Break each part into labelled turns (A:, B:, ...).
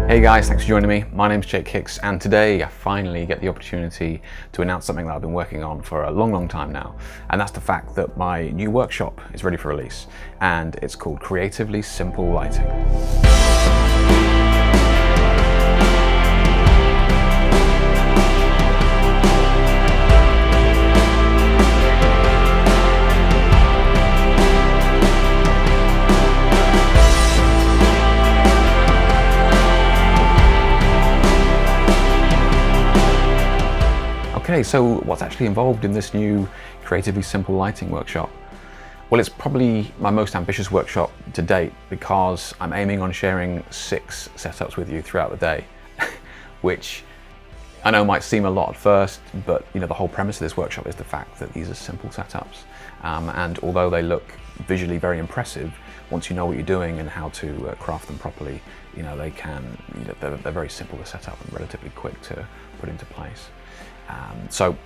A: Hey guys, thanks for joining me. My name's Hicks, and today I finally get the opportunity to announce something that I've been working on for a long time now, and that's the fact that my new workshop is ready for release, and it's called Creatively Simple Lighting. Okay, so what's actually involved in this new Creatively Simple Lighting workshop? Well, it's probably my most ambitious workshop to date because I'm aiming on sharing 6 setups with you throughout the day, which I know might seem a lot at first, but the whole premise of this workshop is the fact that these are simple setups. And although they look visually very impressive, once you know what you're doing and how to craft them properly, they're very simple to set up and relatively quick to put into place. So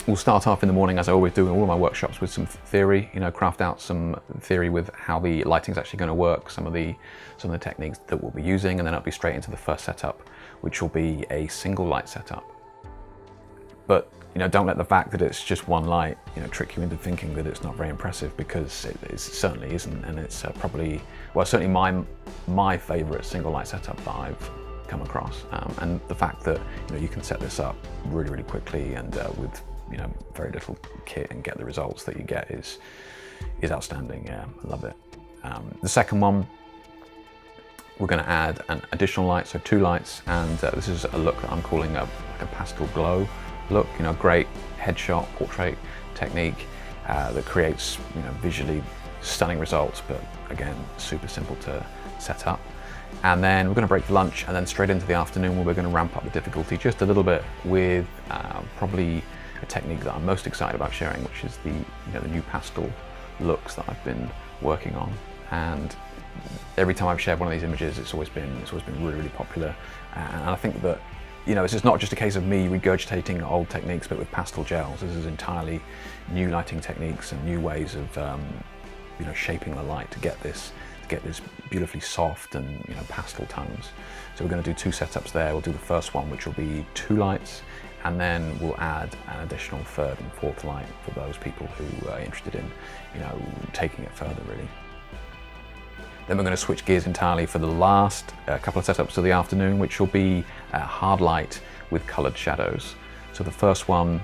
A: we'll start off in the morning, as I always do in all of my workshops, with some theory, craft out some theory with how the lighting's actually going to work, some of the techniques that we'll be using, and then I'll be straight into the first setup, which will be a single light setup. But don't let the fact that it's just one light trick you into thinking that it's not very impressive, because it certainly isn't, and it's probably, well, certainly my favorite single light setup that I've come across, and the fact that you can set this up really quickly and with very little kit and get the results that you get is outstanding. Yeah, I love it. The second one, we're going to add an additional light, so 2 lights, and this is a look that I'm calling a pastel glow look. Great headshot portrait technique that creates visually stunning results, but again super simple to set up. And then we're going to break for lunch, and then straight into the afternoon where we're going to ramp up the difficulty just a little bit with probably a technique that I'm most excited about sharing, which is the new pastel looks that I've been working on. And every time I've shared one of these images, it's always been really popular. And I think that this is not just a case of me regurgitating old techniques, but with pastel gels. This is entirely new lighting techniques and new ways of shaping the light to get this beautifully soft and pastel tones. So we're going to do 2 setups there. We'll do the first one, which will be 2 lights, and then we'll add an additional 3rd and 4th light for those people who are interested in taking it further, really. Then we're going to switch gears entirely for the last couple of setups of the afternoon, which will be hard light with coloured shadows. So the first one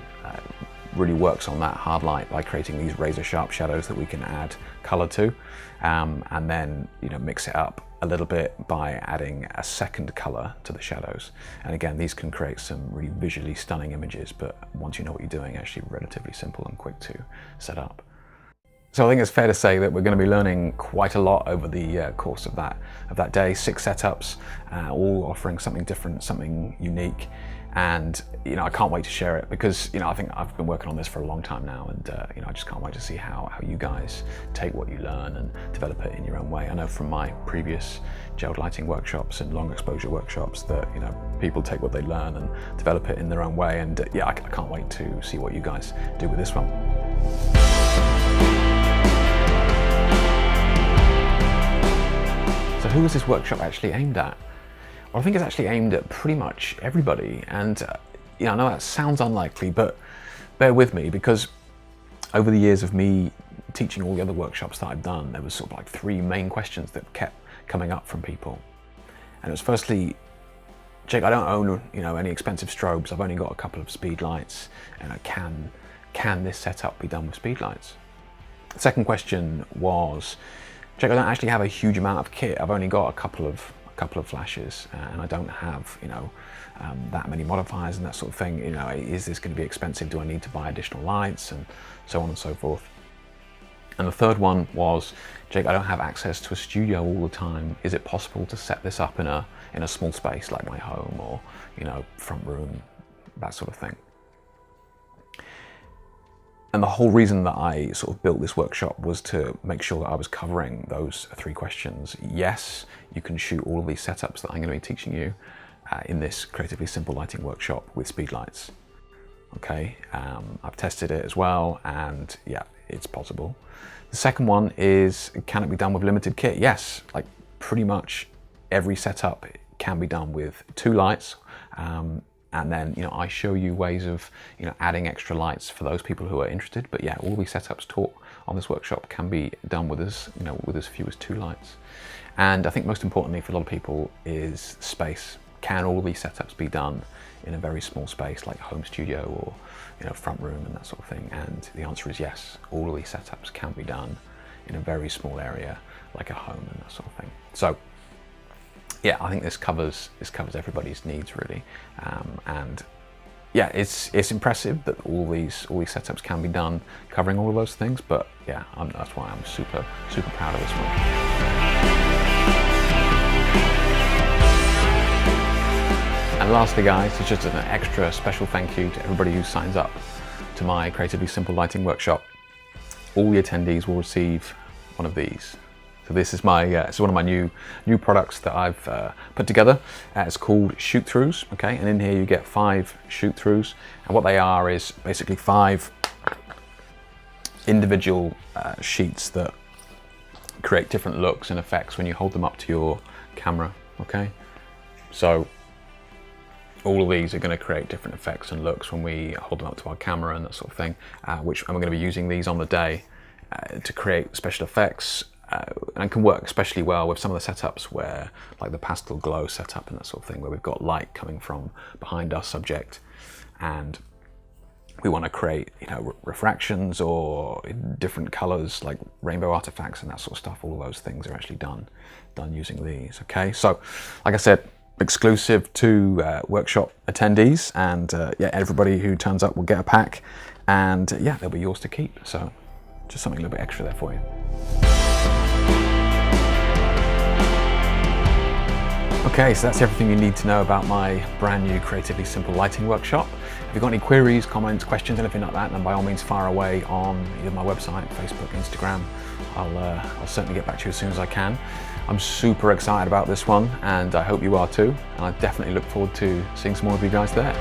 A: really works on that hard light by creating these razor sharp shadows that we can add colour to, and then mix it up a little bit by adding a second colour to the shadows. And again, these can create some really visually stunning images, but once you know what you're doing, actually relatively simple and quick to set up. So I think it's fair to say that we're going to be learning quite a lot over the course of that day. 6 setups, all offering something different, something unique. And I can't wait to share it, because I think I've been working on this for a long time now, and I just can't wait to see how you guys take what you learn and develop it in your own way. I know from my previous gelled lighting workshops and long exposure workshops that people take what they learn and develop it in their own way, and I can't wait to see what you guys do with this one. So who is this workshop actually aimed at? Well, I think it's actually aimed at pretty much everybody, and I know that sounds unlikely, but bear with me, because over the years of me teaching all the other workshops that I've done, there was sort of like 3 main questions that kept coming up from people. And it was firstly, Jake, I don't own any expensive strobes, I've only got a couple of speed lights, and can this setup be done with speed lights? The second question was, Jake, I don't actually have a huge amount of kit, I've only got a couple of flashes, and I don't have that many modifiers and that sort of thing. Is this going to be expensive? Do I need to buy additional lights, and so on and so forth? And the third one was, Jake, I don't have access to a studio all the time. Is it possible to set this up in a small space like my home, or front room, that sort of thing? And the whole reason that I sort of built this workshop was to make sure that I was covering those 3 questions. Yes, you can shoot all of these setups that I'm going to be teaching you in this Creatively Simple Lighting workshop with speed lights. Okay, I've tested it as well, and yeah, it's possible. The second one is, can it be done with limited kit? Yes, like pretty much every setup can be done with 2 lights. And then, I show you ways of, adding extra lights for those people who are interested. But yeah, all these setups taught on this workshop can be done with as few as 2 lights. And I think most importantly for a lot of people is space. Can all of these setups be done in a very small space like a home studio or, front room and that sort of thing? And the answer is yes. All of these setups can be done in a very small area like a home and that sort of thing. So yeah, I think this covers everybody's needs really, and yeah, it's impressive that all these setups can be done covering all of those things. But yeah, that's why I'm super proud of this one. And lastly, guys, it's just an extra special thank you to everybody who signs up to my Creatively Simple Lighting Workshop. All the attendees will receive one of these. So this is it's one of my new products that I've put together. It's called shoot-throughs, okay? And in here you get 5 shoot-throughs. And what they are is basically 5 individual sheets that create different looks and effects when you hold them up to your camera, okay? So all of these are going to create different effects and looks when we hold them up to our camera and that sort of thing, which I'm going to be using these on the day to create special effects. And can work especially well with some of the setups where, like the pastel glow setup and that sort of thing, where we've got light coming from behind our subject and we want to create, refractions or different colors like rainbow artifacts and that sort of stuff. All of those things are actually done using these. Okay, so like I said, exclusive to workshop attendees, and yeah, everybody who turns up will get a pack, and yeah, they'll be yours to keep. So just something a little bit extra there for you. Okay, so that's everything you need to know about my brand new Creatively Simple Lighting Workshop. If you've got any queries, comments, questions, anything like that, then by all means fire away on either my website, Facebook, Instagram. I'll certainly get back to you as soon as I can. I'm super excited about this one, and I hope you are too. And I definitely look forward to seeing some more of you guys there.